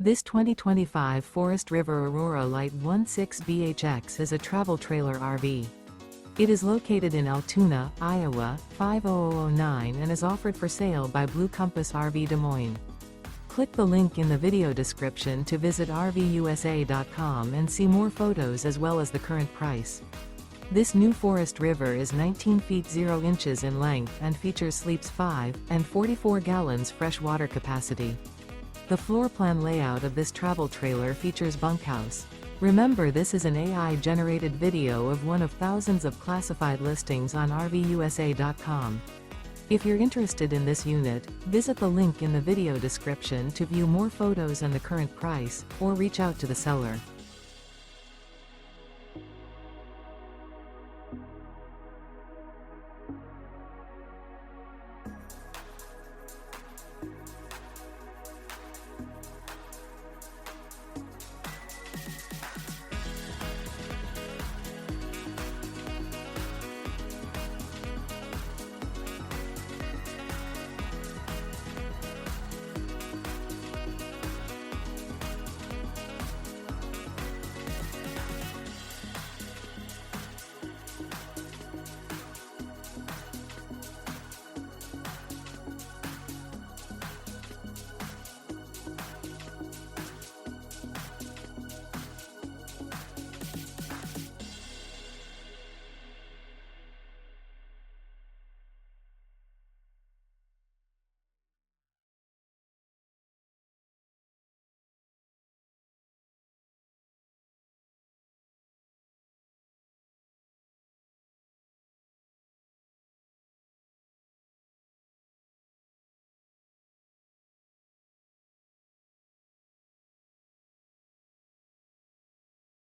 This 2025 Forest River Aurora Light 16BHX is a travel trailer RV. It is located in Altoona, Iowa, 50009 and is offered for sale by Blue Compass RV Des Moines. Click the link in the video description to visit RVUSA.com and see more photos as well as the current price. This new Forest River is 19 feet 0 inches in length and features sleeps 5 and 44 gallons fresh water capacity. The floor plan layout of this travel trailer features bunkhouse. Remember, this is an AI-generated video of one of thousands of classified listings on RVUSA.com. If you're interested in this unit, visit the link in the video description to view more photos and the current price, or reach out to the seller.